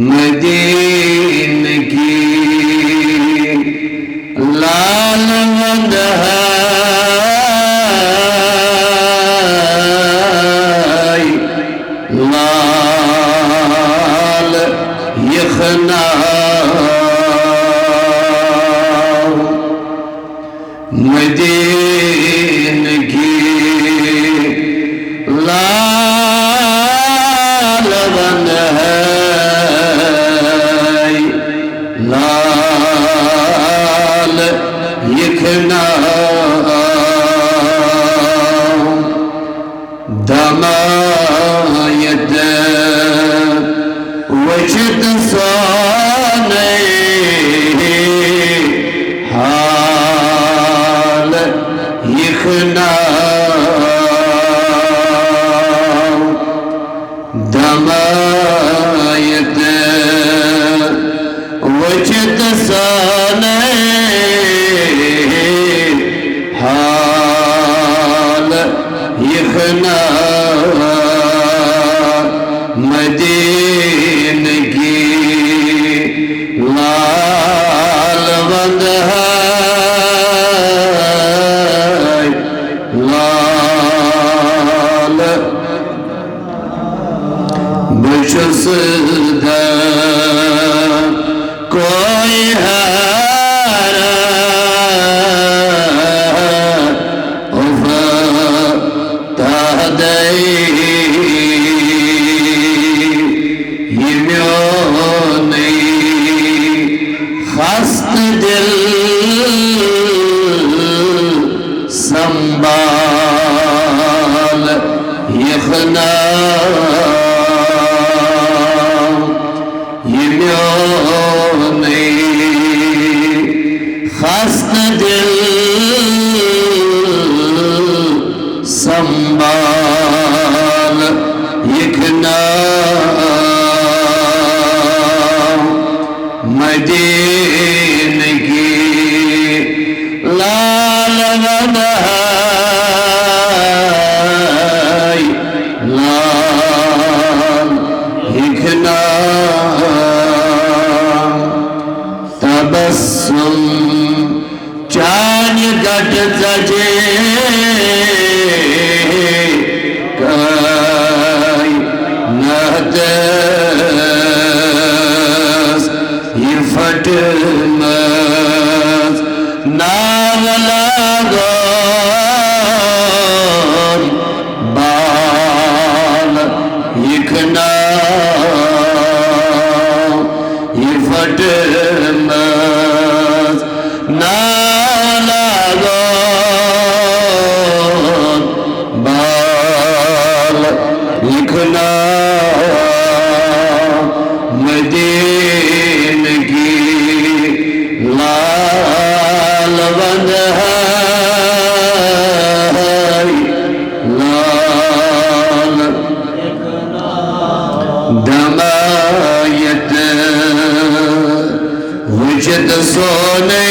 Medina की लाल वंदहाई लाल यखना Medina की लाल वंदहाई लाल यखना दमायत वजद साने हाल यखना दमायत वजद साने हाल यखना मदीन की लाल वंदहाई लाल बशुसदा कोई हारा उफा तादई खस्त दिल संभाल यखना खस्त दिल संभाल यखना मदीन की लाल वंदहाई लाल यखना तबस्सुम चान गट सजे काई नहदस ये फटमस नावला गोन बाल यखना ये फटमस नाला गोन बाल यखना मदीन की लाल वंदहाई लाल दमायत वजद सोने